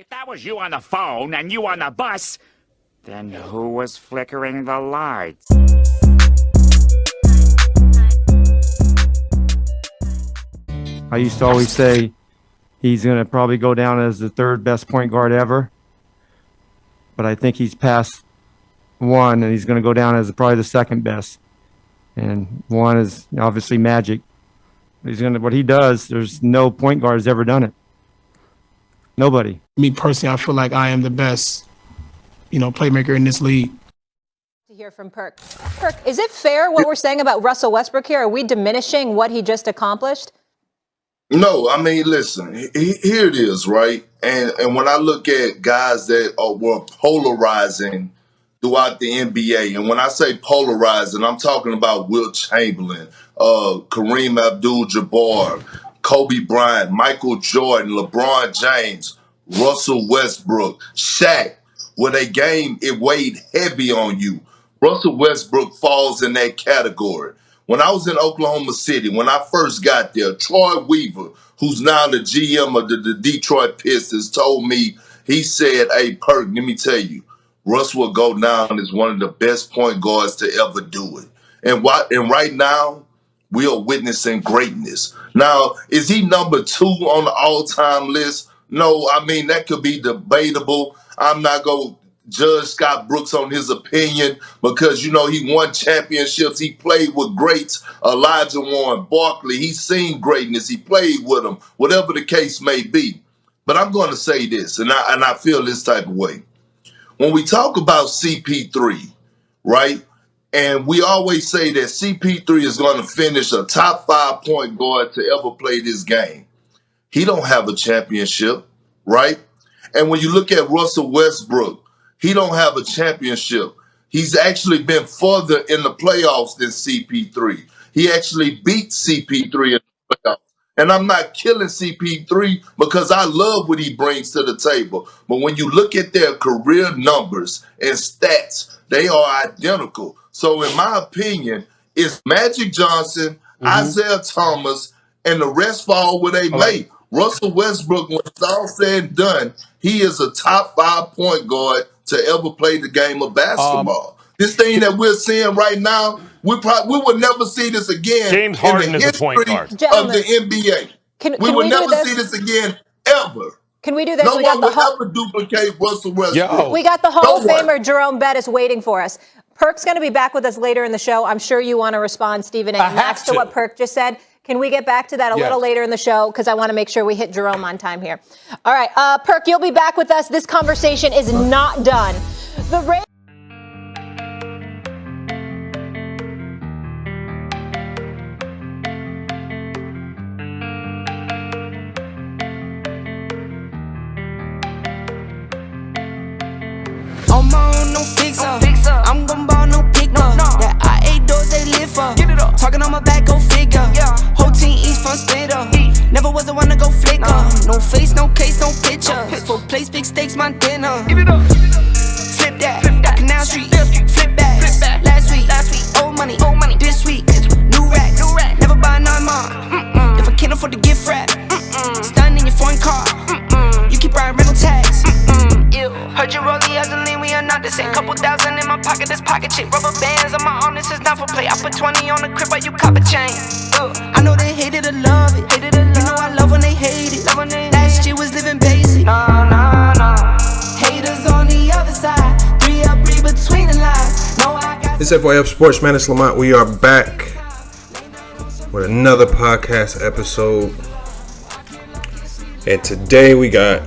If that was you on the phone and you on the bus, then who was flickering the lights? I used to always say he's going to probably go down as the third best point guard ever. But I think he's past one, and he's going to go down as probably the second best. And one is obviously Magic. What he does, there's no point guard has ever done it. Nobody. Me personally, I feel like I am the best, playmaker in this league. To hear from Perk. Perk, is it fair what we're saying about Russell Westbrook here? Are we diminishing what he just accomplished? No, I mean, listen, here it is, right? And when I look at guys that were polarizing throughout the NBA, and when I say polarizing, I'm talking about Wilt Chamberlain, Kareem Abdul-Jabbar, Kobe Bryant, Michael Jordan, LeBron James, Russell Westbrook, Shaq, where they game, it weighed heavy on you. Russell Westbrook falls in that category. When I was in Oklahoma City, when I first got there, Troy Weaver, who's now the GM of the Detroit Pistons, told me, he said, hey, Perk, let me tell you, Russ will go down as one of the best point guards to ever do it. And right now, we are witnessing greatness. Now, is he number 2 on the all-time list? No, I mean, that could be debatable. I'm not going to judge Scott Brooks on his opinion because, he won championships. He played with greats, Elijah Warren, Barkley. He's seen greatness. He played with them, whatever the case may be. But I'm going to say this, and I feel this type of way. When we talk about CP3, right, and we always say that CP3 is going to finish a top 5 point guard to ever play this game. He don't have a championship, right? And when you look at Russell Westbrook, he don't have a championship. He's actually been further in the playoffs than CP3. He actually beat CP3 in the playoffs. And I'm not killing CP3 because I love what he brings to the table. But when you look at their career numbers and stats, they are identical. So in my opinion, it's Magic Johnson, Isaiah Thomas, and the rest fall where they lay. Russell Westbrook, when it's all said and done, he is a top 5 point guard to ever play the game of basketball. This thing that we're seeing right now, we will never see this again. James Harden is a point guard of the NBA. We will never see this again ever. Can we do this? No one will ever duplicate Russell Westbrook. We got the Hall of Famer Jerome Bettis waiting for us. Perk's going to be back with us later in the show. I'm sure you want to respond, Stephen A. Max, to what Perk just said. Can we get back to that a little later in the show? Because I want to make sure we hit Jerome on time here. All right, Perk, you'll be back with us. This conversation is not done. On my own, no fixer. I'm gon' ball, no picker. That I ate those, they live for. Talking on my back, go figure. Whole team eats from spitter. Never was the one to go flicker. No face, no case, no picture. Full place, big stakes, my dinner. Flip that, Canal Street. Flip back. Last week, old money. This week, new racks. Never buy none more. If I can't afford to gift wrap, stunning in your foreign car. You keep buying rental tags. Heard you rollie as a lean, we are not the same. Couple thousand in my pocket, this pocket chip. Rubber bands on my arm, this is not for play. I put 20 on the crib while you cop a chain. I know they hate it or love it. You know I love when they hate it. Last year was living basic. Haters on the other side. 3 up, read between the lines. No, I got. It's FYF Sports, man. It's Lamont. We are back with another podcast episode. And today we got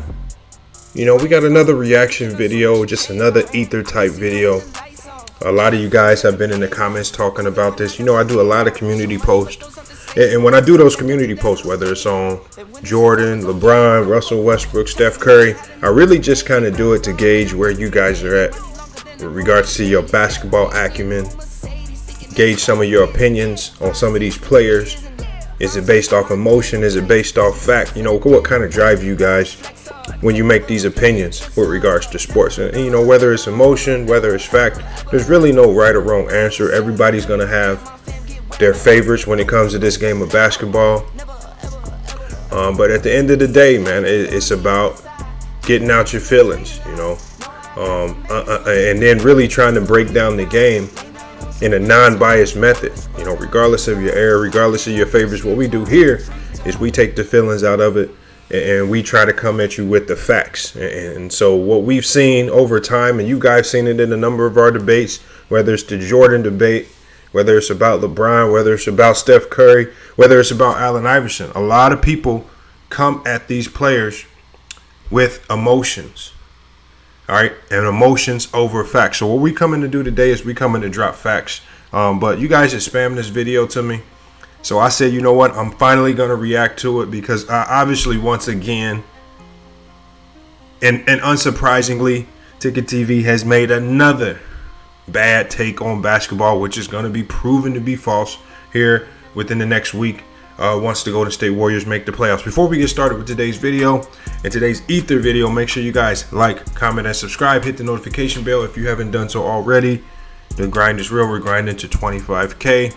another reaction video, just another ether type video. A lot of you guys have been in the comments talking about this. I do a lot of community posts. And when I do those community posts, whether it's on Jordan, LeBron, Russell Westbrook, Steph Curry, I really just kind of do it to gauge where you guys are at with regards to your basketball acumen, gauge some of your opinions on some of these players. Is it based off emotion? Is it based off fact? What kind of drive you guys when you make these opinions with regards to sports? And whether it's emotion, whether it's fact, there's really no right or wrong answer. Everybody's going to have their favorites when it comes to this game of basketball. But at the end of the day, man, it's about getting out your feelings, you know, and then really trying to break down the game in a non-biased method, you know, regardless of your error, regardless of your favorites. What we do here is we take the feelings out of it and we try to come at you with the facts. And so what we've seen over time, and you guys seen it in a number of our debates, whether it's the Jordan debate, whether it's about LeBron, whether it's about Steph Curry, whether it's about Allen Iverson, a lot of people come at these players with emotions. All right, and emotions over facts. So what we coming to do today is we coming to drop facts. But you guys just spammed this video to me. So I said, you know what? I'm finally going to react to it because obviously, once again, and unsurprisingly, Ticket TV has made another bad take on basketball, which is going to be proven to be false here within the next week. Once the Golden State Warriors make the playoffs. Before we get started with today's video and today's Ether video, make sure you guys like, comment, and subscribe. Hit the notification bell if you haven't done so already. The grind is real. We're grinding to 25K.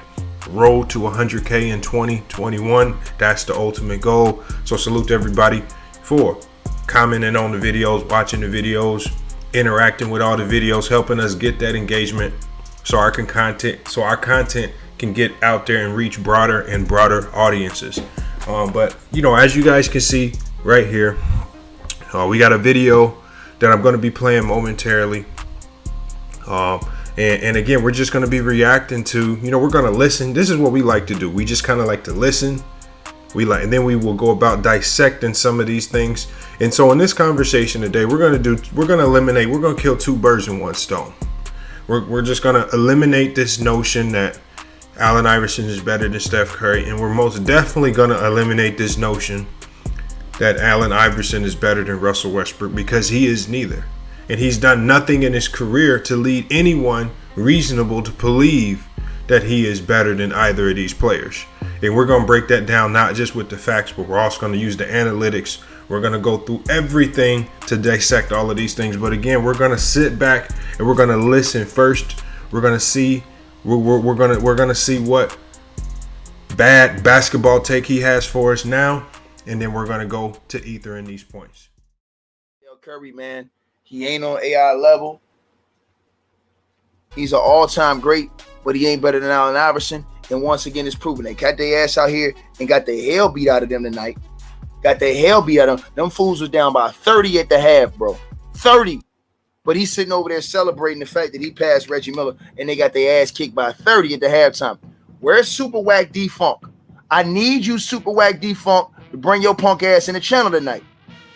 Road to 100K in 2021. That's the ultimate goal. So salute to everybody for commenting on the videos, watching the videos, interacting with all the videos, helping us get that engagement so our content can get out there and reach broader and broader audiences. But you know, as you guys can see right here, we got a video that I'm going to be playing momentarily. And again, we're just going to be reacting to, you know, we're going to listen. This is what we like to do. We just kind of like to listen. And then we will go about dissecting some of these things. And so in this conversation today, we're going to kill two birds in one stone. We're just going to eliminate this notion that Allen Iverson is better than Steph Curry, and we're most definitely going to eliminate this notion that Allen Iverson is better than Russell Westbrook, because he is neither. And he's done nothing in his career to lead anyone reasonable to believe that he is better than either of these players. And we're going to break that down, not just with the facts, but we're also going to use the analytics. We're going to go through everything to dissect all of these things. But again, we're going to sit back and we're going to listen first. We're going to see We're gonna see what bad basketball take he has for us now, and then we're gonna go to Ether in these points. Curry, man, he ain't on AI level. He's an all-time great, but he ain't better than Allen Iverson. And once again, it's proven they got their ass out here and got the hell beat out of them tonight. Got their hell beat out of them. Them fools was down by 30 at the half, bro. 30. But he's sitting over there celebrating the fact that he passed Reggie Miller and they got their ass kicked by 30 at the halftime. Where's Super Wack D-Funk? I need you, Super Wack D-Funk, to bring your punk ass in the channel tonight.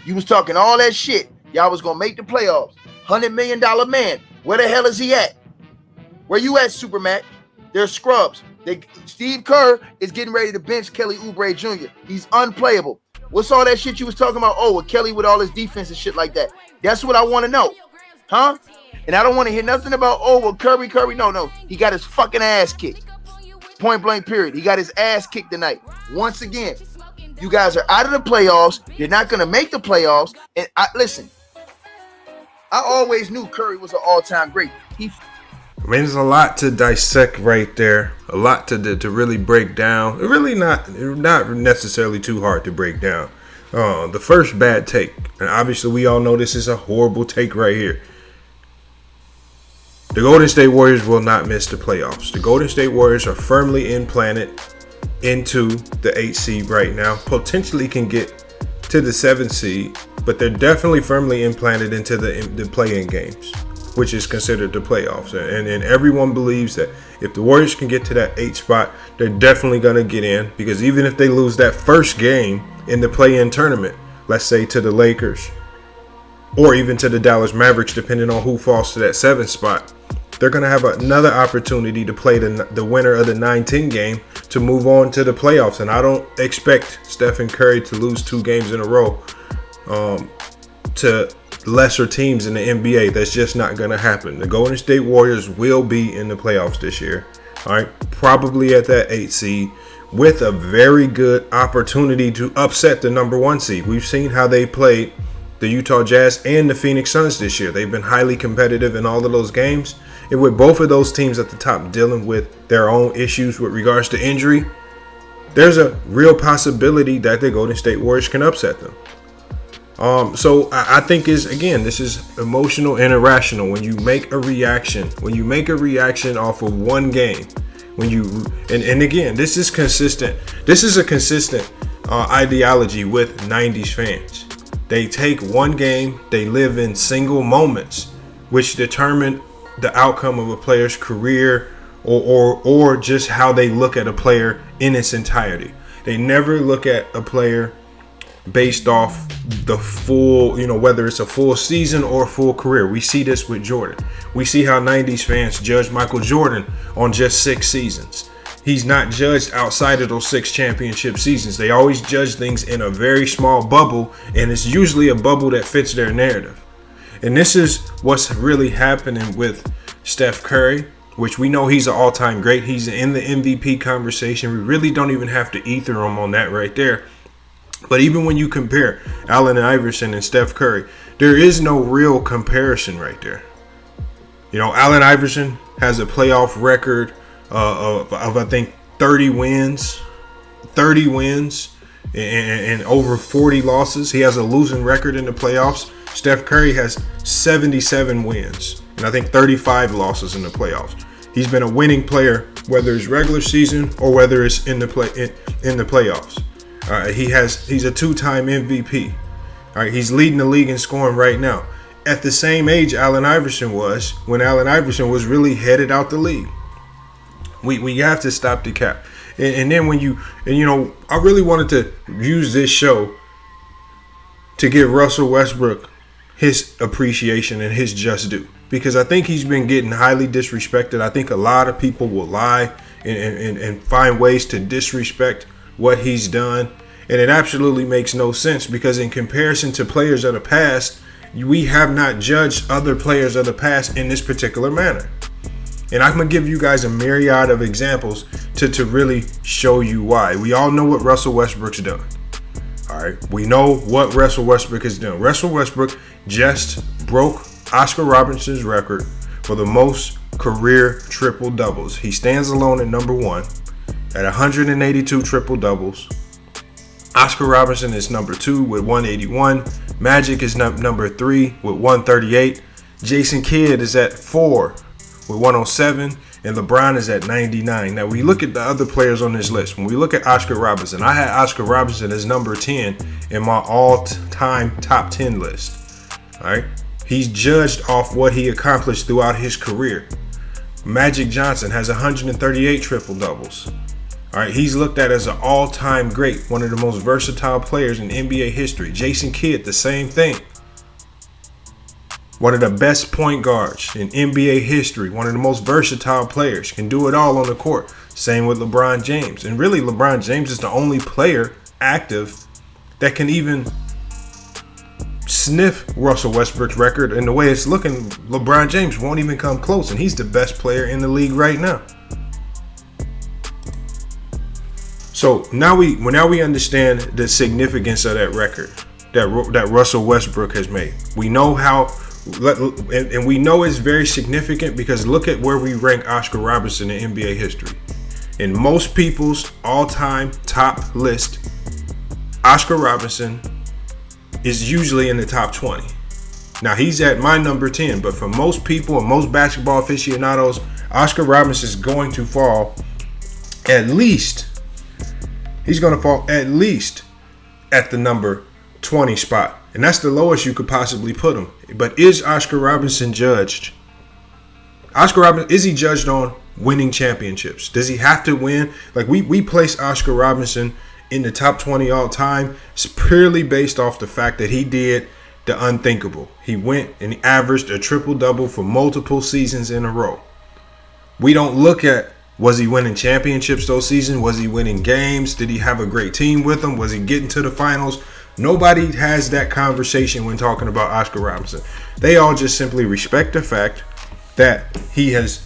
You was talking all that shit. Y'all was going to make the playoffs. $100 million man. Where the hell is he at? Where you at, Super Mac? They're scrubs. Steve Kerr is getting ready to bench Kelly Oubre Jr. He's unplayable. What's all that shit you was talking about? Oh, with Kelly with all his defense and shit like that. That's what I want to know. Huh? And I don't want to hear nothing about, oh, well, Curry. No. He got his fucking ass kicked. Point blank period. He got his ass kicked tonight. Once again, you guys are out of the playoffs. You're not going to make the playoffs. And listen, I always knew Curry was an all-time great. I mean, there's a lot to dissect right there. A lot to really break down. Really not necessarily too hard to break down. The first bad take, and obviously we all know this is a horrible take right here. The Golden State Warriors will not miss the playoffs. The Golden State Warriors are firmly implanted into the 8th seed right now. Potentially can get to the 7th seed, but they're definitely firmly implanted into the play-in games, which is considered the playoffs. And everyone believes that if the Warriors can get to that 8th spot, they're definitely going to get in, because even if they lose that first game in the play-in tournament, let's say to the Lakers or even to the Dallas Mavericks, depending on who falls to that 7th spot, they're going to have another opportunity to play the winner of the 9-10 game to move on to the playoffs. And I don't expect Stephen Curry to lose 2 games in a row to lesser teams in the NBA. That's just not going to happen. The Golden State Warriors will be in the playoffs this year. All right, probably at that 8th seed with a very good opportunity to upset the number 1 seed. We've seen how they played the Utah Jazz and the Phoenix Suns this year. They've been highly competitive in all of those games. And with both of those teams at the top dealing with their own issues with regards to injury, there's a real possibility that the Golden State Warriors can upset them. So I think this is emotional and irrational. When you make a reaction off of one game, and again, this is consistent. This is a consistent ideology with 90s fans. They take one game, they live in single moments, which determine the outcome of a player's career or just how they look at a player in its entirety. They never look at a player based off the full, whether it's a full season or a full career. We see this with Jordan. We see how 90s fans judge Michael Jordan on just 6 seasons. He's not judged outside of those 6 championship seasons. They always judge things in a very small bubble, and it's usually a bubble that fits their narrative. And this is what's really happening with Steph Curry, which we know he's an all-time great. He's in the MVP conversation. We really don't even have to ether him on that right there. But even when you compare Allen Iverson and Steph Curry, there is no real comparison right there. Allen Iverson has a playoff record of I think 30 wins and over 40 losses. He has a losing record in the playoffs. Steph Curry has 77 wins and I think 35 losses in the playoffs. He's been a winning player, whether it's regular season or whether it's in the playoffs. He's a 2-time MVP. All right, he's leading the league in scoring right now. At the same age Allen Iverson was when Allen Iverson was really headed out the league. We have to stop the cap. And then I really wanted to use this show to give Russell Westbrook his appreciation and his just due, because I think he's been getting highly disrespected. I think a lot of people will lie and find ways to disrespect what he's done, and it absolutely makes no sense, because in comparison to players of the past, we have not judged other players of the past in this particular manner. And I'm going to give you guys a myriad of examples to really show you why. We all know what Russell Westbrook's done. All right, we know what Russell Westbrook has done. Russell Westbrook just broke Oscar Robertson's record for the most career triple doubles. He stands alone at number 1 at 182 triple doubles. Oscar Robertson is number 2 with 181. Magic is number 3 with 138. Jason Kidd is at 4 with 107, and LeBron is at 99. Now, we look at the other players on this list. When we look at Oscar Robertson, I had Oscar Robertson as number 10 in my all-time top 10 list. All right, he's judged off what he accomplished throughout his career. Magic Johnson has 138 triple doubles. All right, he's looked at as an all-time great, one of the most versatile players in NBA history. Jason Kidd, the same thing. One of the best point guards in NBA history, one of the most versatile players, can do it all on the court. Same with LeBron James. And really, LeBron James is the only player active that can even sniff Russell Westbrook's record. And the way it's looking, LeBron James won't even come close, and he's the best player in the league right now. So now we understand the significance of that record that Russell Westbrook has made. We know how. And we know it's very significant because look at where we rank Oscar Robertson in NBA history. In most people's all-time top list, Oscar Robertson is usually in the top 20. Now, he's at my number 10, but for most people and most basketball aficionados, Oscar Robertson is going to fall at least at the number 20 spot. And that's the lowest you could possibly put him. But is Oscar Robertson judged? Is he judged on winning championships? Does he have to win? Like we place Oscar Robertson in the top 20 all time. It's purely based off the fact that he did the unthinkable. He went and averaged a triple-double for multiple seasons in a row. We don't look at, was he winning championships those seasons? Was he winning games? Did he have a great team with him? Was he getting to the finals? Nobody has that conversation when talking about Oscar Robertson. They all just simply respect the fact that he has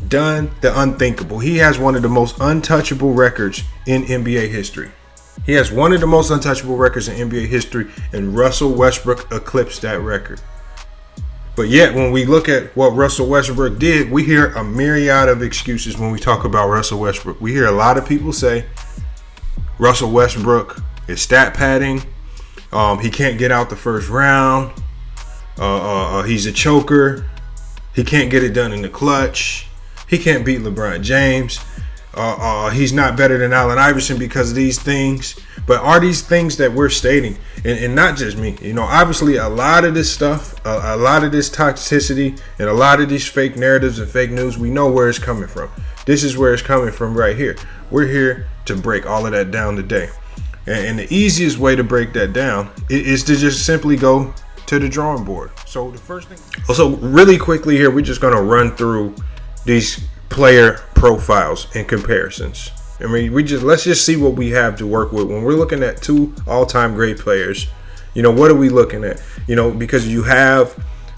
done the unthinkable. He has one of the most untouchable records in NBA history. He has one of the most untouchable records in NBA history, and Russell Westbrook eclipsed that record. But yet, when we look at what Russell Westbrook did, we hear a myriad of excuses when we talk about Russell Westbrook. We hear a lot of people say Russell Westbrook is stat padding. He can't get out the first round. He's a choker. He can't get it done in the clutch. He can't beat LeBron James. He's not better than Allen Iverson because of these things. But are these things that we're stating, and not just me, obviously a lot of this stuff, a lot of this toxicity, and a lot of these fake narratives and fake news, we know where it's coming from. This is where it's coming from right here. We're here to break all of that down today. And the easiest way to break that down is to just simply go to the drawing board. So the first thing, also really quickly here, we're just going to run through these player profiles and comparisons. I mean, let's just see what we have to work with when we're looking at two all-time great players. What are we looking at? Because you have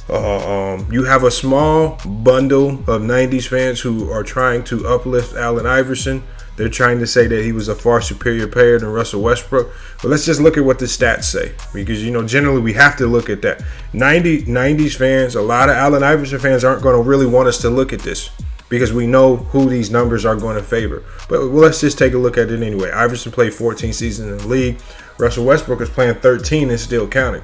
a small bundle of 90s fans who are trying to uplift Allen Iverson. They're trying to say that he was a far superior player than Russell Westbrook. But let's just look at what the stats say, because generally we have to look at that. 90s fans, a lot of Allen Iverson fans aren't going to really want us to look at this, because we know who these numbers are going to favor. But let's just take a look at it anyway. Iverson played 14 seasons in the league. Russell Westbrook is playing 13 and still counting.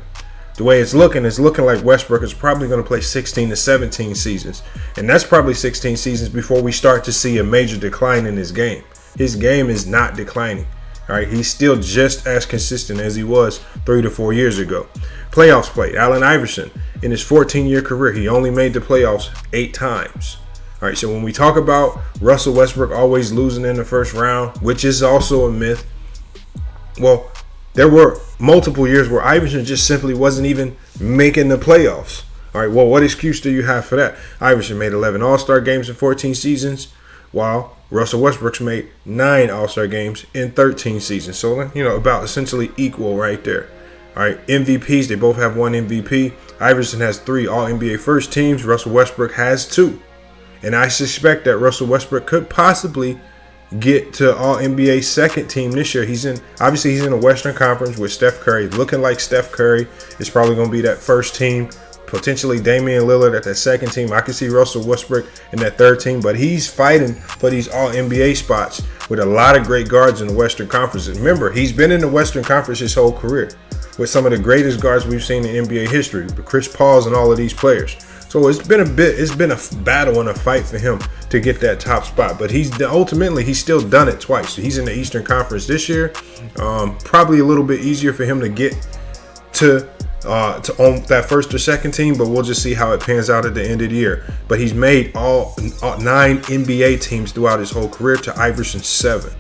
The way it's looking like Westbrook is probably going to play 16 to 17 seasons. And that's probably 16 seasons before we start to see a major decline in his game. His game is not declining. All right, he's still just as consistent as he was 3 to 4 years ago. Playoffs played. Allen Iverson, in his 14-year career, he only made the playoffs 8 times. All right, so when we talk about Russell Westbrook always losing in the first round, which is also a myth, well, there were multiple years where Iverson just simply wasn't even making the playoffs. All right, well, what excuse do you have for that? Iverson made 11 All-Star games in 14 seasons, while Russell Westbrook's made 9 All-Star games in 13 seasons. So, about essentially equal right there. All right, MVPs, they both have 1 MVP. Iverson has 3 All-NBA first teams. Russell Westbrook has 2. And I suspect that Russell Westbrook could possibly get to All-NBA second team this year. He's in the Western Conference with Steph Curry. Looking like Steph Curry is probably going to be that first team. Potentially Damian Lillard at that second team. I can see Russell Westbrook in that third team, but he's fighting for these All-NBA spots with a lot of great guards in the Western Conference. And remember, he's been in the Western Conference his whole career with some of the greatest guards we've seen in NBA history, the Chris Pauls and all of these players. So it's been a battle and a fight for him to get that top spot, but he's still done it twice. So he's in the Eastern Conference this year. Probably a little bit easier for him to get to own that first or second team, but we'll just see how it pans out at the end of the year. But he's made all 9 NBA teams throughout his whole career to Iverson's 7.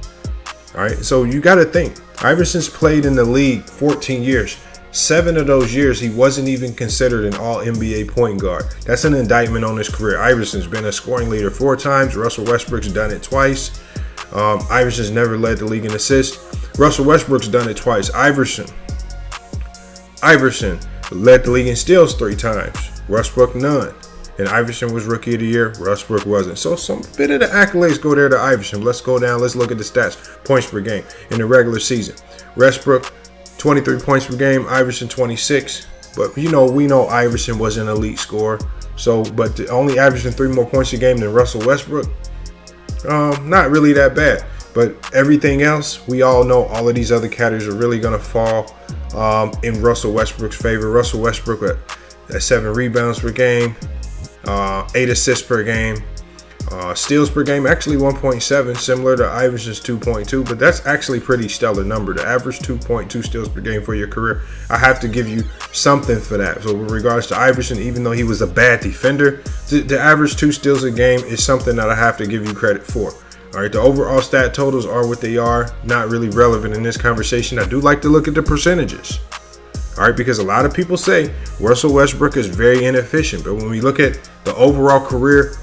All right, so you got to think, Iverson's played in the league 14 years. 7 of those years, he wasn't even considered an All-NBA point guard. That's an indictment on his career. Iverson's been a scoring leader 4 times. Russell Westbrook's done it twice. Iverson's never led the league in assists. Russell Westbrook's done it twice. Iverson led the league in steals 3 times. Westbrook none. And Iverson was Rookie of the Year. Westbrook wasn't. So some bit of the accolades go there to Iverson. Let's go down. Let's look at the stats. Points per game in the regular season. Westbrook, 23 points per game. Iverson, 26. But we know Iverson was an elite scorer. But only averaging 3 more points a game than Russell Westbrook. Not really that bad. But everything else, we all know all of these other categories are really going to fall in Russell Westbrook's favor. Russell Westbrook at 7 rebounds per game, 8 assists per game, steals per game, actually 1.7, similar to Iverson's 2.2, but that's actually pretty stellar number. To average 2.2 steals per game for your career, I have to give you something for that. So with regards to Iverson, even though he was a bad defender, to average 2 steals a game is something that I have to give you credit for. All right, the overall stat totals are what they are, not really relevant in this conversation. I do like to look at the percentages. All right, because a lot of people say Russell Westbrook is very inefficient, but when we look at the overall career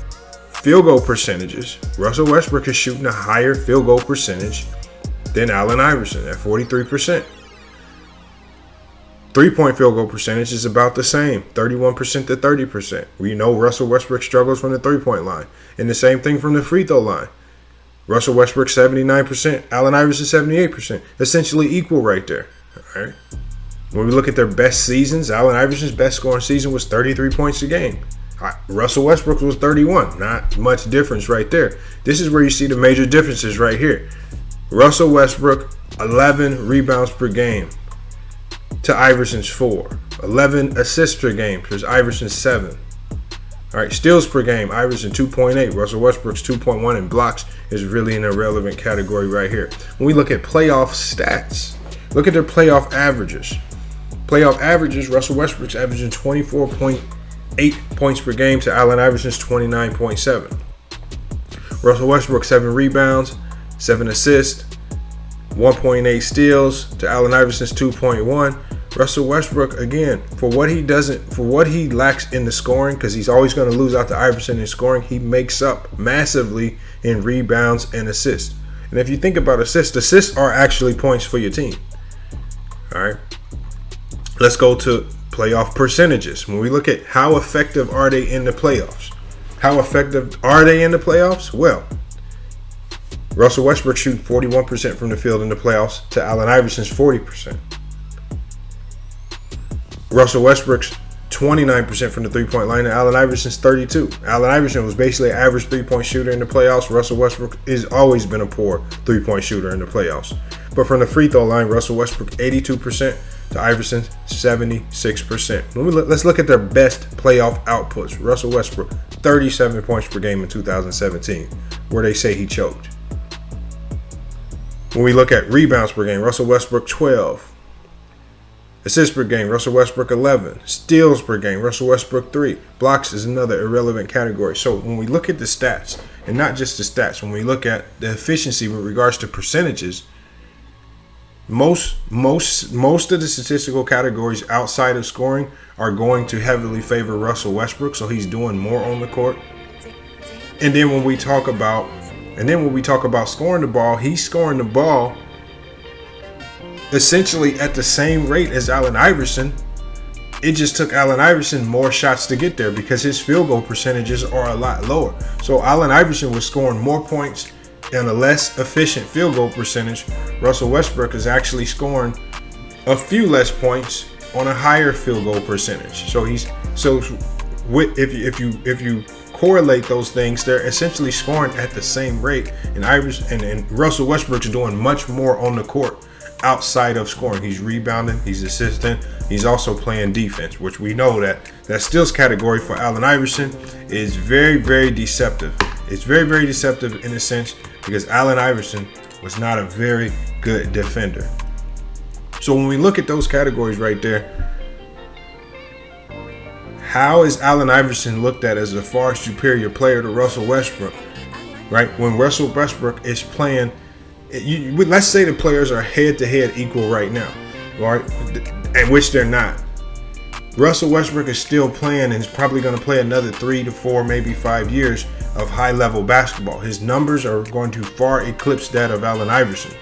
field goal percentages, Russell Westbrook is shooting a higher field goal percentage than Allen Iverson at 43%. 3-point field goal percentage is about the same, 31% to 30%. We know Russell Westbrook struggles from the 3-point line, and the same thing from the free throw line. Russell Westbrook 79%, Allen Iverson 78%, essentially equal right there. All right. When we look at their best seasons, Allen Iverson's best scoring season was 33 points a game. Russell Westbrook was 31. Not much difference right there. This is where you see the major differences right here. Russell Westbrook, 11 rebounds per game to Iverson's 4. 11 assists per game versus Iverson's 7. All right, steals per game, Iverson 2.8, Russell Westbrook's 2.1, and blocks is really an irrelevant category right here. When we look at playoff stats, look at their playoff averages. Playoff averages, Russell Westbrook's averaging 24.8 points per game to Allen Iverson's 29.7. Russell Westbrook 7 rebounds, 7 assists, 1.8 steals to Allen Iverson's 2.1. Russell Westbrook, again, for what he lacks in the scoring, because he's always going to lose out to Iverson in scoring, he makes up massively in rebounds and assists. And if you think about assists are actually points for your team. All right, let's go to playoff percentages. When we look at how effective are they in the playoffs, Well, Russell Westbrook shooting 41% from the field in the playoffs to Allen Iverson's 40%. Russell Westbrook's 29% from the three-point line, and Allen Iverson's 32%. Allen Iverson was basically an average three-point shooter in the playoffs. Russell Westbrook has always been a poor three-point shooter in the playoffs. But from the free throw line, Russell Westbrook 82% to Iverson 76%. Let's look at their best playoff outputs. Russell Westbrook 37 points per game in 2017, where they say he choked. When we look at rebounds per game, Russell Westbrook 12. Assists per game, Russell Westbrook 11. Steals per game, Russell Westbrook 3. Blocks is another irrelevant category. So when we look at the stats, and not just the stats, when we look at the efficiency with regards to percentages, most of the statistical categories outside of scoring are going to heavily favor Russell Westbrook, so he's doing more on the court. And then when we talk about scoring the ball, he's scoring the ball essentially at the same rate as Allen Iverson. It just took Allen Iverson more shots to get there because his field goal percentages are a lot lower. So Allen Iverson was scoring more points and a less efficient field goal percentage. Russell Westbrook is actually scoring a few less points on a higher field goal percentage. If you correlate those things, they're essentially scoring at the same rate, and Russell Westbrook's doing much more on the court outside of scoring. He's rebounding, he's assisting, he's also playing defense, which we know that steals category for Allen Iverson is very, very deceptive. It's very, very deceptive in a sense because Allen Iverson was not a very good defender. So when we look at those categories right there, how is Allen Iverson looked at as a far superior player to Russell Westbrook? Right? When Russell Westbrook is playing, let's say the players are head-to-head equal right now, right? And which they're not. Russell Westbrook is still playing and is probably going to play another 3 to 4, maybe 5 years of high-level basketball. His numbers are going to far eclipse that of Allen Iverson.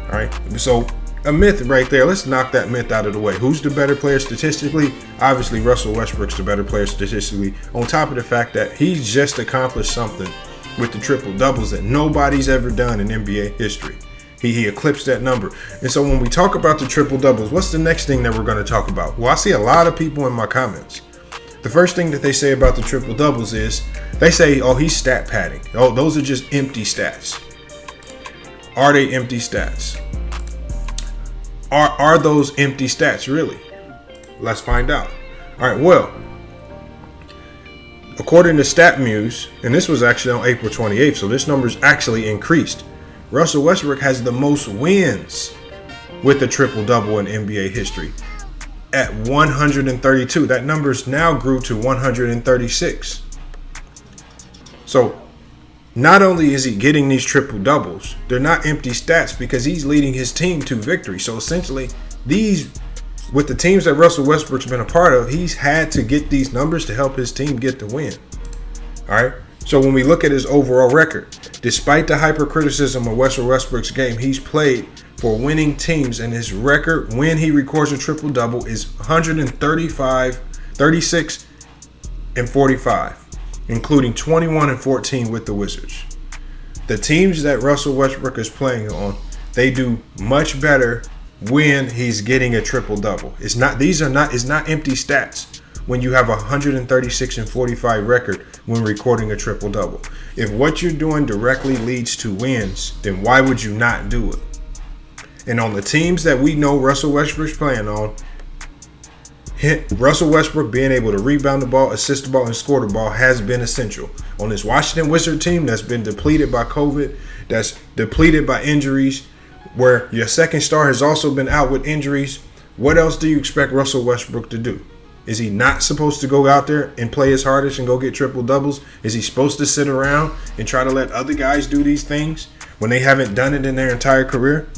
All right? So a myth right there. Let's knock that myth out of the way. Who's the better player statistically? Obviously, Russell Westbrook's the better player statistically, on top of the fact that he's just accomplished something with the triple-doubles that nobody's ever done in NBA history. He eclipsed that number. And so when we talk about the triple-doubles, what's the next thing that we're going to talk about? Well, I see a lot of people in my comments. The first thing that they say about the triple-doubles is they say, oh, he's stat padding. Oh, those are just empty stats. Are they empty stats? Are those empty stats really? Let's find out. All right, well, according to StatMuse, and this was actually on April 28th, so this number's actually increased. Russell Westbrook has the most wins with a triple-double in NBA history at 132. That number's now grew to 136. So not only is he getting these triple-doubles, they're not empty stats because he's leading his team to victory. So essentially, with the teams that Russell Westbrook's been a part of, he's had to get these numbers to help his team get the win. All right. So when we look at his overall record, despite the hypercriticism of Russell Westbrook's game, he's played for winning teams, and his record when he records a triple-double is 135, 36, and 45, including 21 and 14 with the Wizards. The teams that Russell Westbrook is playing on, they do much better when he's getting a triple-double. It's not empty stats when you have a 136 and 45 record when recording a triple-double. If what you're doing directly leads to wins, then why would you not do it? And on the teams that we know Russell Westbrook's playing on, Russell Westbrook being able to rebound the ball, assist the ball, and score the ball has been essential. On this Washington Wizard team that's been depleted by COVID, that's depleted by injuries, where your second star has also been out with injuries, what else do you expect Russell Westbrook to do? Is he not supposed to go out there and play his hardest and go get triple doubles? Is he supposed to sit around and try to let other guys do these things when they haven't done it in their entire career?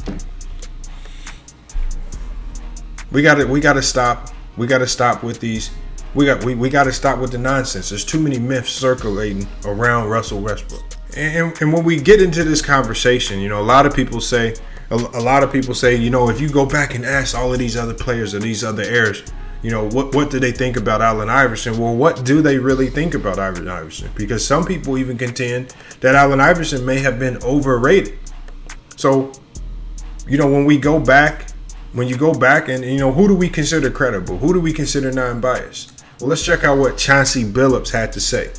We gotta stop. We gotta stop with these. We gotta stop with the nonsense. There's too many myths circulating around Russell Westbrook. And when we get into this conversation, you know, a lot of people say, you know, if you go back and ask all of these other players or these other eras, you know, what do they think about Allen Iverson? Well, what do they really think about Allen Iverson? Because some people even contend that Allen Iverson may have been overrated. So, you know, when you go back and, you know, who do we consider credible? Who do we consider non-biased? Well, let's check out what Chauncey Billups had to say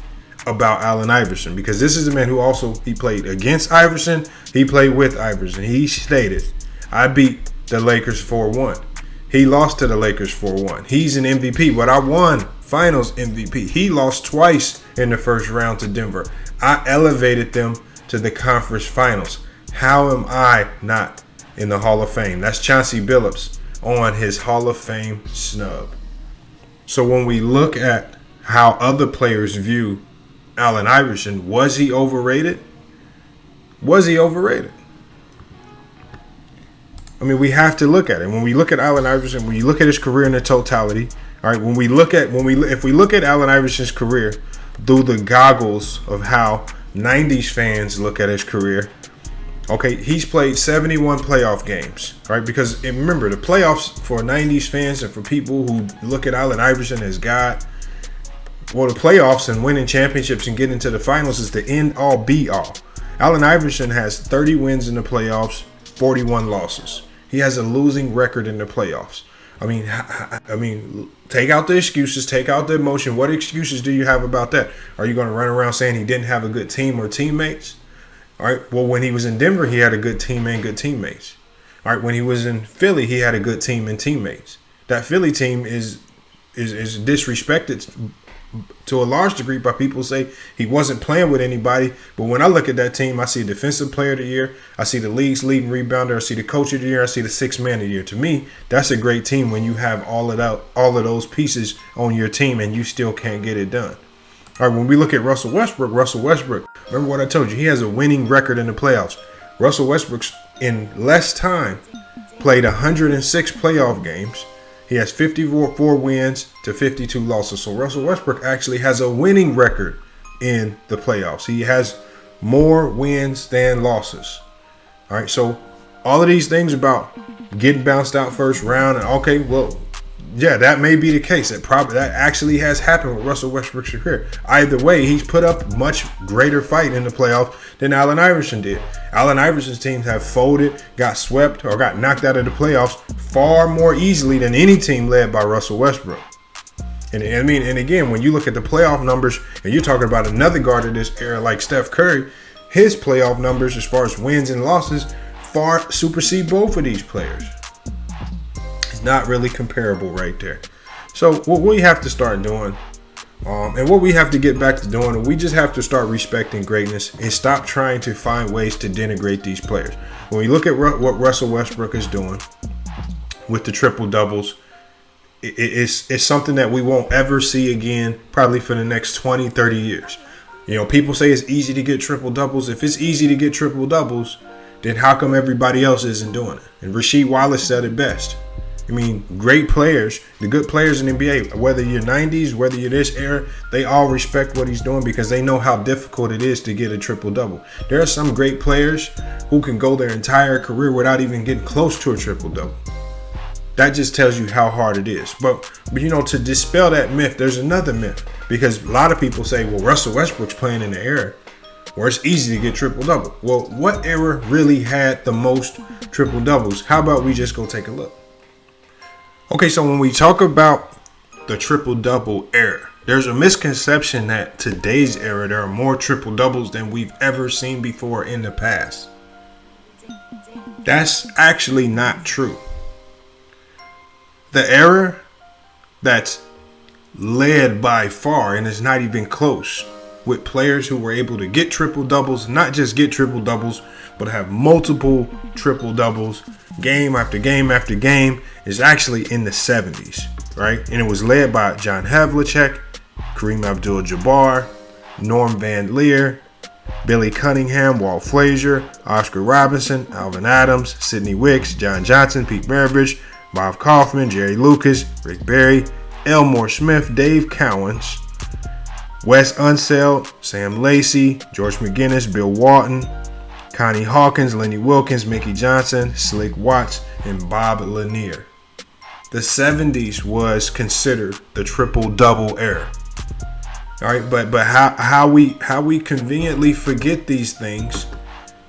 about Allen Iverson, because this is a man who also, he played against Iverson, he played with Iverson. He stated, I beat the Lakers 4-1. He lost to the Lakers 4-1. He's an MVP, but I won Finals MVP. He lost twice in the first round to Denver. I elevated them to the conference finals. How am I not in the Hall of Fame? That's Chauncey Billups on his Hall of Fame snub. So when we look at how other players view Allen Iverson, was he overrated? Was he overrated? I mean, we have to look at it. When we look at Allen Iverson, when you look at his career in the totality, all right, if we look at Allen Iverson's career through the goggles of how 90s fans look at his career, okay, he's played 71 playoff games, right? Because remember, the playoffs for 90s fans and for people who look at Allen Iverson as God, well, the playoffs and winning championships and getting to the finals is the end all be all. Allen Iverson has 30 wins in the playoffs, 41 losses. He has a losing record in the playoffs. I mean, take out the excuses, take out the emotion. What excuses do you have about that? Are you going to run around saying he didn't have a good team or teammates? All right. Well, when he was in Denver, he had a good team and good teammates. All right. When he was in Philly, he had a good team and teammates. That Philly team is disrespected to a large degree by people say he wasn't playing with anybody. But when I look at that team, I see defensive player of the year. I see the league's leading rebounder. I see the coach of the year. I see the sixth man of the year. To me, that's a great team when you have all of those pieces on your team and you still can't get it done. All right, when we look at Russell Westbrook, remember what I told you, he has a winning record in the playoffs. Russell Westbrook's in less time played 106 playoff games. He has 54 wins to 52 losses. So Russell Westbrook actually has a winning record in the playoffs. He has more wins than losses. All right, so all of these things about getting bounced out first round, and okay, well, yeah, that may be the case. That actually has happened with Russell Westbrook's career. Either way, he's put up much greater fight in the playoffs than Allen Iverson did. Allen Iverson's teams have folded, got swept, or got knocked out of the playoffs far more easily than any team led by Russell Westbrook. And I mean, and again, when you look at the playoff numbers, and you're talking about another guard of this era like Steph Curry, his playoff numbers as far as wins and losses far supersede both of these players. Not really comparable right there. So what we have to start doing, and what we have to get back to doing, we just have to start respecting greatness and stop trying to find ways to denigrate these players. When we look at what Russell Westbrook is doing with the triple doubles, it's something that we won't ever see again probably for the next 20, 30 years. You know, people say it's easy to get triple doubles. If it's easy to get triple doubles, then how come everybody else isn't doing it? And Rasheed Wallace said it best. I mean, great players, the good players in the NBA, whether you're 90s, whether you're this era, they all respect what he's doing because they know how difficult it is to get a triple-double. There are some great players who can go their entire career without even getting close to a triple-double. That just tells you how hard it is. But you know, to dispel that myth, there's another myth. Because a lot of people say, well, Russell Westbrook's playing in the era where it's easy to get triple-double. Well, what era really had the most triple-doubles? How about we just go take a look? Okay, so when we talk about the triple-double era, there's a misconception that today's era, there are more triple-doubles than we've ever seen before in the past. That's actually not true. The era that's led by far, and it's not even close, with players who were able to get triple doubles, not just get triple doubles, but have multiple triple doubles game after game after game, is actually in the 70s, right? And it was led by John Havlicek, Kareem Abdul-Jabbar, Norm Van Lier, Billy Cunningham, Walt Frazier, Oscar Robinson, Alvin Adams, Sidney Wicks, John Johnson, Pete Maravich, Bob Kaufman, Jerry Lucas, Rick Barry, Elmore Smith, Dave Cowens, Wes Unseld, Sam Lacey, George McGinnis, Bill Walton, Connie Hawkins, Lenny Wilkins, Mickey Johnson, Slick Watts, and Bob Lanier. The 70s was considered the triple-double era. All right, but how we conveniently forget these things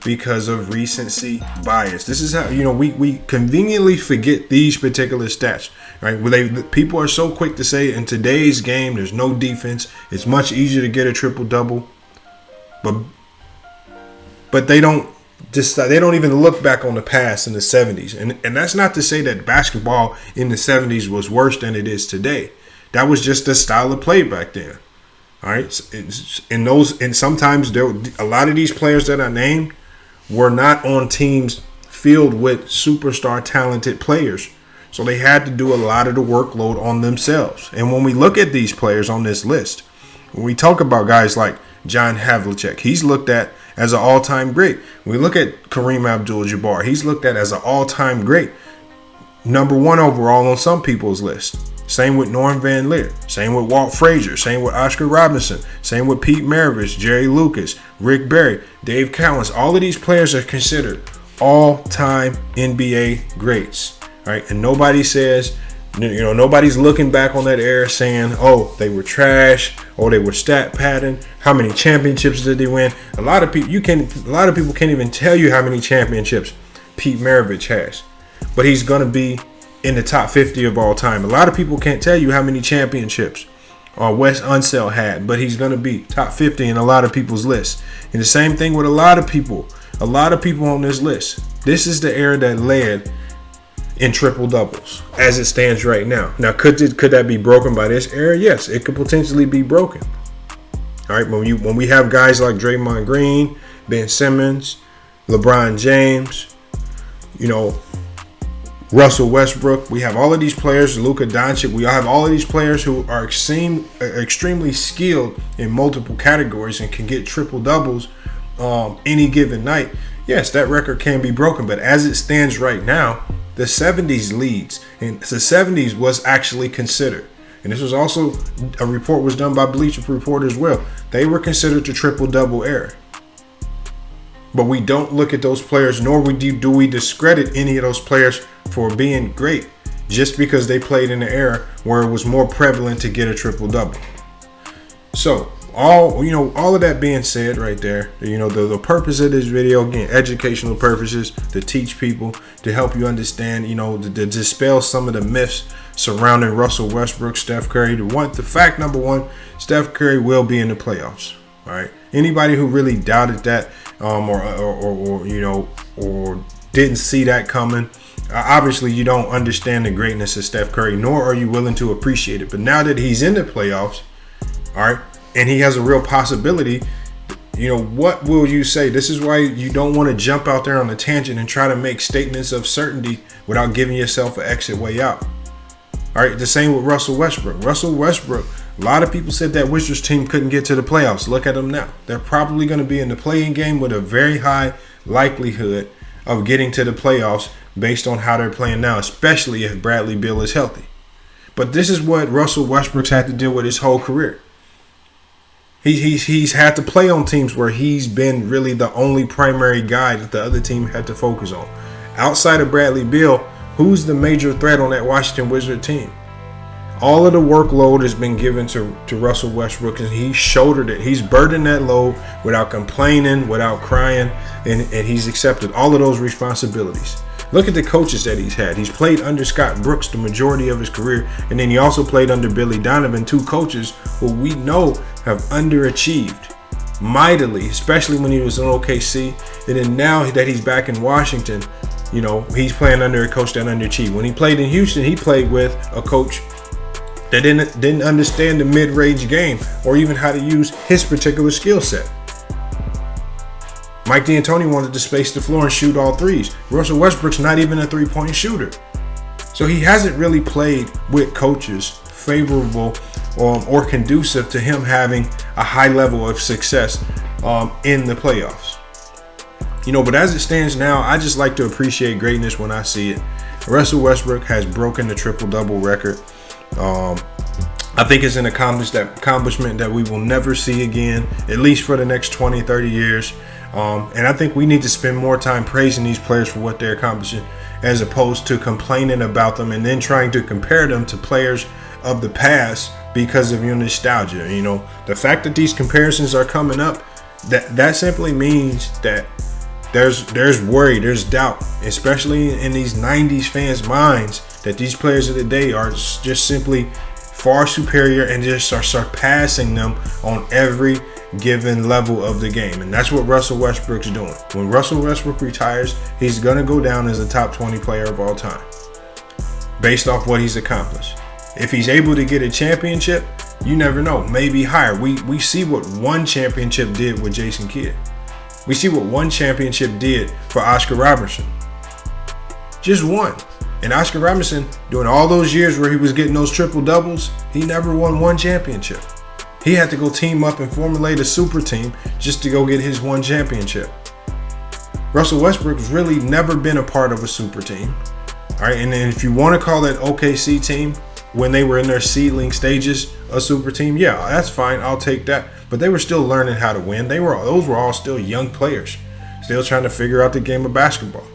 because of recency bias. This is how, we conveniently forget these particular stats, right? Where people are so quick to say in today's game there's no defense, it's much easier to get a triple double, but they don't even look back on the past in the 70s, and that's not to say that basketball in the 70s was worse than it is today. That was just the style of play back then. All right, and sometimes a lot of these players that I named were not on teams filled with superstar talented players, so they had to do a lot of the workload on themselves. And when we look at these players on this list, when we talk about guys like John Havlicek, he's looked at as an all-time great. When we look at Kareem Abdul-Jabbar, he's looked at as an all-time great, number one overall on some people's list. Same with Norm Van Lier. Same with Walt Frazier. Same with Oscar Robinson. Same with Pete Maravich, Jerry Lucas, Rick Barry, Dave Cowens. All of these players are considered all-time NBA greats. All right, and nobody says, nobody's looking back on that era saying, oh, they were trash, or they were stat padding. How many championships did they win? A lot of people can't even tell you how many championships Pete Maravich has, but he's gonna be in the top 50 of all time. A lot of people can't tell you how many championships Wes Unseld had, but he's going to be top 50 in a lot of people's lists. And the same thing with a lot of people on this list. This is the era that led in triple doubles as it stands right now. Now, could that be broken by this era? Yes, it could potentially be broken. All right, when we have guys like Draymond Green, Ben Simmons, LeBron James, Russell Westbrook, we have all of these players, Luka Doncic, we have all of these players who are extremely skilled in multiple categories and can get triple doubles any given night. Yes, that record can be broken, but as it stands right now, the 70s leads, and the 70s was actually considered. And this was also a report was done by Bleacher Report as well. They were considered the triple-double era. But we don't look at those players, nor do we discredit any of those players for being great just because they played in an era where it was more prevalent to get a triple-double. So all of that being said right there, the purpose of this video, again, educational purposes, to teach people, to help you understand, to dispel some of the myths surrounding Russell Westbrook, Steph Curry. The fact number one, Steph Curry will be in the playoffs. All right. Anybody who really doubted that, or didn't see that coming, obviously you don't understand the greatness of Steph Curry, nor are you willing to appreciate it. But now that he's in the playoffs, all right, and he has a real possibility, what will you say? This is why you don't want to jump out there on a tangent and try to make statements of certainty without giving yourself an exit way out. All right, the same with Russell Westbrook. Russell Westbrook, a lot of people said that Wizards team couldn't get to the playoffs. Look at them now. They're probably going to be in the play-in game with a very high likelihood of getting to the playoffs based on how they're playing now, especially if Bradley Beal is healthy. But this is what Russell Westbrook's had to deal with his whole career. He's had to play on teams where he's been really the only primary guy that the other team had to focus on. Outside of Bradley Beal, who's the major threat on that Washington Wizard team? All of the workload has been given to Russell Westbrook, and he shouldered it. He's burdened that load without complaining, without crying, and he's accepted all of those responsibilities. Look at the coaches that he's had. He's played under Scott Brooks the majority of his career, and then he also played under Billy Donovan, two coaches who we know have underachieved mightily, especially when he was in OKC. And then now that he's back in Washington, You know, he's playing under a coach that underachieved. When he played in Houston, he played with a coach that didn't understand the mid-range game or even how to use his particular skill set. Mike D'Antoni wanted to space the floor and shoot all threes. Russell Westbrook's not even a three-point shooter. So he hasn't really played with coaches favorable or conducive to him having a high level of success in the playoffs. You know, but as it stands now, I just like to appreciate greatness when I see it. Russell Westbrook has broken the triple-double record. I think it's an accomplishment that we will never see again, at least for the next 20, 30 years. And I think we need to spend more time praising these players for what they're accomplishing as opposed to complaining about them and then trying to compare them to players of the past because of your nostalgia. You know, the fact that these comparisons are coming up, that simply means that there's worry, there's doubt, especially in these 90s fans' minds, that these players of the day are just simply far superior and just are surpassing them on every given level of the game. And that's what Russell Westbrook's doing. When Russell Westbrook retires, he's going to go down as a top 20 player of all time based off what he's accomplished. If he's able to get a championship, you never know, maybe higher. We see what one championship did with Jason Kidd. We see what one championship did for Oscar Robertson. Just one. And Oscar Robertson, during all those years where he was getting those triple doubles, he never won one championship. He had to go team up and formulate a super team just to go get his one championship. Russell Westbrook's really never been a part of a super team. All right, and then if you want to call that OKC team when they were in their seedling stages a super team, yeah, that's fine. I'll take that. But they were still learning how to win. Those were all still young players, still trying to figure out the game of basketball.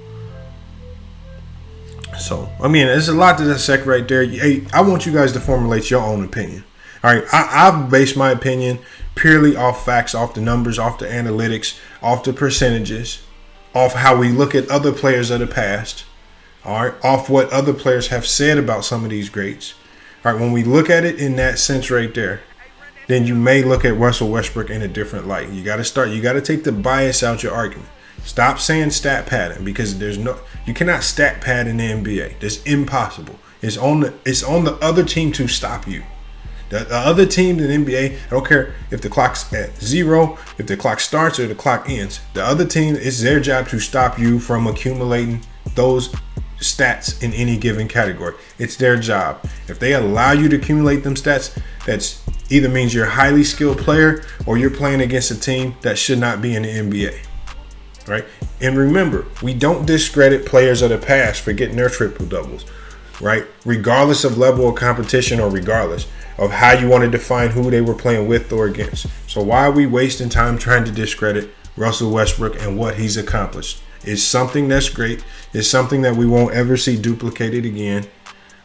So, I mean, there's a lot to dissect right there. Hey, I want you guys to formulate your own opinion. All right, I've based my opinion purely off facts, off the numbers, off the analytics, off the percentages, off how we look at other players of the past, all right, off what other players have said about some of these greats. All right, when we look at it in that sense right there, then you may look at Russell Westbrook in a different light. You got to take the bias out your argument. Stop saying stat padding, because you cannot stat pad in the NBA. That's impossible. It's on the other team to stop you. The other team in the NBA, I don't care if the clock's at 0, if the clock starts or the clock ends. The other team, it's their job to stop you from accumulating those stats in any given category. It's their job. If they allow you to accumulate them stats, that's either means you're a highly skilled player or you're playing against a team that should not be in the NBA. Right? And remember, we don't discredit players of the past for getting their triple doubles, right? Regardless of level of competition or regardless of how you want to define who they were playing with or against. So why are we wasting time trying to discredit Russell Westbrook and what he's accomplished? It's something that's great. It's something that we won't ever see duplicated again.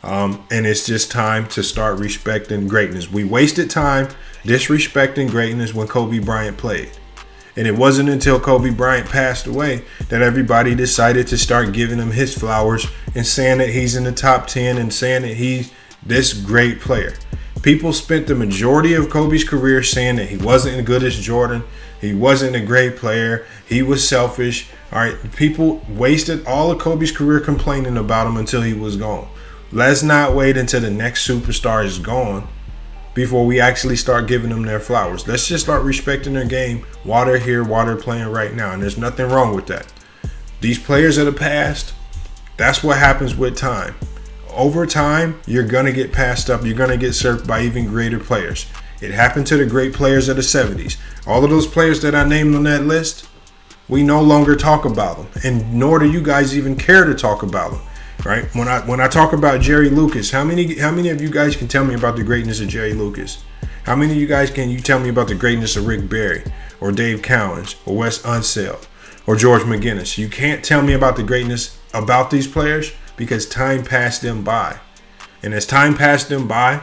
And it's just time to start respecting greatness. We wasted time disrespecting greatness when Kobe Bryant played. And it wasn't until Kobe Bryant passed away that everybody decided to start giving him his flowers and saying that he's in the top 10 and saying that he's this great player. People spent the majority of Kobe's career saying that he wasn't as good as Jordan. He wasn't a great player. He was selfish. All right. People wasted all of Kobe's career complaining about him until he was gone. Let's not wait until the next superstar is gone before we actually start giving them their flowers. Let's just start respecting their game while they're here, while they're playing right now. And there's nothing wrong with that. These players of the past, that's what happens with time. Over time, you're going to get passed up. You're going to get served by even greater players. It happened to the great players of the 70s. All of those players that I named on that list, we no longer talk about them. And nor do you guys even care to talk about them. Right? When I talk about Jerry Lucas, how many of you guys can tell me about the greatness of Jerry Lucas? How many of you guys can you tell me about the greatness of Rick Barry or Dave Cowens or Wes Unseld or George McGinnis? You can't tell me about the greatness about these players because time passed them by. And as time passed them by,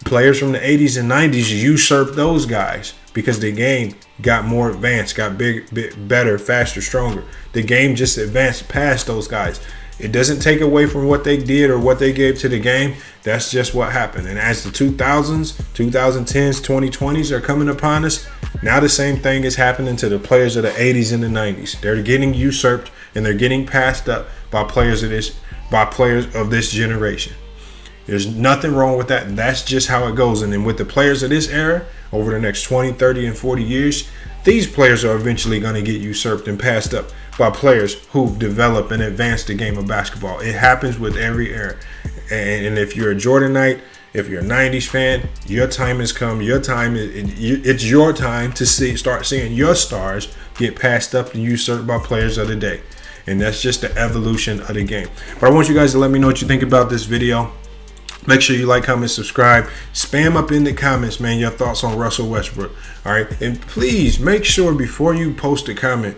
players from the 80s and 90s usurped those guys because the game got more advanced, got better, faster, stronger. The game just advanced past those guys. It doesn't take away from what they did or what they gave to the game. That's just what happened. And as the 2000s, 2010s, 2020s are coming upon us, now the same thing is happening to the players of the 80s and the 90s. They're getting usurped and they're getting passed up by players of this generation. There's nothing wrong with that. That's just how it goes. And then with the players of this era, over the next 20, 30, and 40 years, these players are eventually going to get usurped and passed up by players who've developed and advanced the game of basketball. It happens with every era. And if you're a Jordanite, if you're a 90s fan, your time has come. Your time, it's your time to start seeing your stars get passed up and usurped by players of the day. And that's just the evolution of the game. But I want you guys to let me know what you think about this video. Make sure you like, comment, subscribe. Spam up in the comments, man, your thoughts on Russell Westbrook. All right. And please make sure before you post a comment,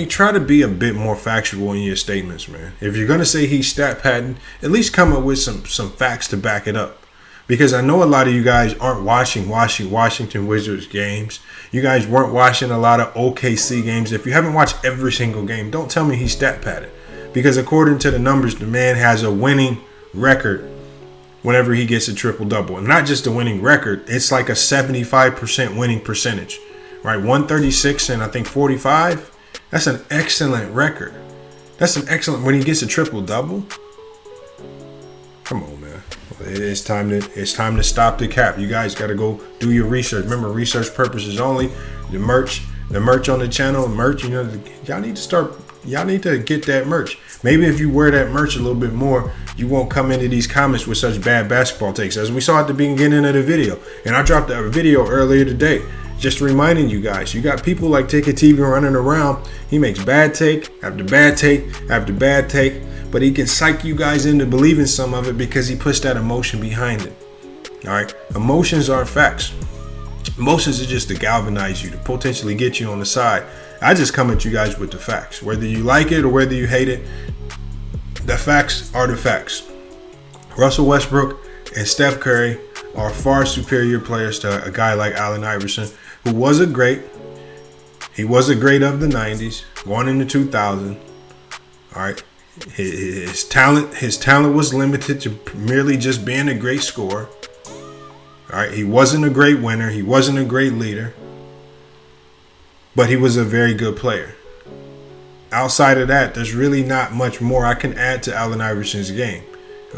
try to be a bit more factual in your statements, man. If you're going to say he's stat padding, at least come up with some facts to back it up. Because I know a lot of you guys aren't watching Washington Wizards games. You guys weren't watching a lot of OKC games. If you haven't watched every single game, don't tell me he's stat padding. Because according to the numbers, the man has a winning record whenever he gets a triple-double. And not just a winning record, it's like a 75% winning percentage. Right? 136 and I think 45. That's an excellent record. That's an excellent when he gets a triple-double. Come on, man. It's time to stop the cap. You guys got to go do your research. Remember, research purposes only. The merch on the channel, y'all need to get that merch. Maybe if you wear that merch a little bit more, you won't come into these comments with such bad basketball takes, as we saw at the beginning of the video. And I dropped a video earlier today, just reminding you guys, you got people like Ticket TV running around. He makes bad take after bad take after bad take, but he can psych you guys into believing some of it because he puts that emotion behind it. All right, emotions aren't facts. Emotions are just to galvanize you, to potentially get you on the side. I just come at you guys with the facts. Whether you like it or whether you hate it, the facts are the facts. Russell Westbrook and Steph Curry are far superior players to a guy like Allen Iverson, who was a great. He was a great of the 90s, going into 2000. All right. His talent was limited to merely just being a great scorer. All right. He wasn't a great winner. He wasn't a great leader. But he was a very good player. Outside of that, there's really not much more I can add to Allen Iverson's game.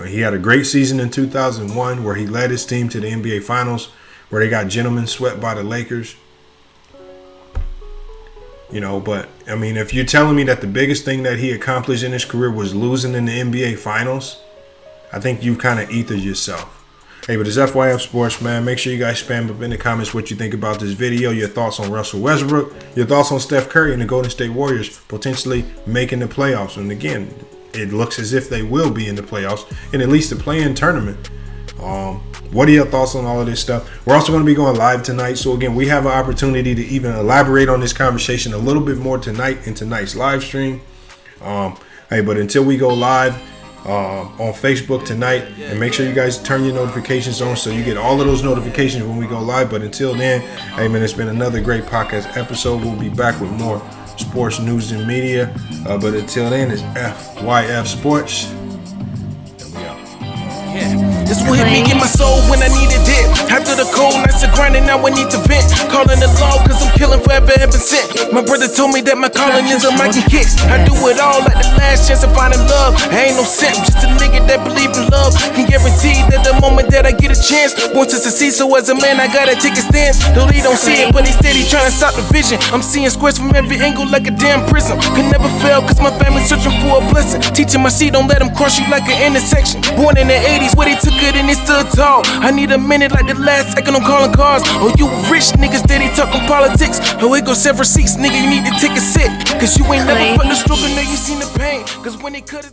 He had a great season in 2001 where he led his team to the NBA Finals, where they got gentlemen swept by the Lakers. But if you're telling me that the biggest thing that he accomplished in his career was losing in the NBA Finals, I think you kind of ethered yourself. Hey, but it's FYF Sports, man. Make sure you guys spam up in the comments what you think about this video, your thoughts on Russell Westbrook, your thoughts on Steph Curry and the Golden State Warriors potentially making the playoffs. And again, it looks as if they will be in the playoffs, in at least the play-in tournament. What are your thoughts on all of this stuff? We're also going to be going live tonight. So again, we have an opportunity to even elaborate on this conversation a little bit more tonight in tonight's live stream. Hey, but until we go live on Facebook tonight, and make sure you guys turn your notifications on so you get all of those notifications when we go live. But until then, hey man, it's been another great podcast episode. We'll be back with more sports news and media. But until then, it's FYF Sports. This will hit me in my soul when I needed it. After the cold nights of grinding, now I need to vent. Calling the law cause I'm killing forever ever since. My brother told me that my calling is a mic and kicks. I do it all like the last chance of finding love. I ain't no simp, just a nigga that believe in love. Can guarantee that the moment that I get a chance, want to succeed, so as a man I gotta take a stance. Though he don't see it, but he steady trying to stop the vision. I'm seeing squares from every angle like a damn prism. Can never fail cause my family's searching for a blessing. Teaching my seed, don't let them cross you like an intersection. Born in the 80s where they took it and they stood tall. I need a minute like the last second I'm calling cars. Oh, you rich niggas steady talking politics. Oh, it go several seats, nigga, you need to take a sit. Cause you ain't never felt the struggle, now you seen the pain. Cause when they cut his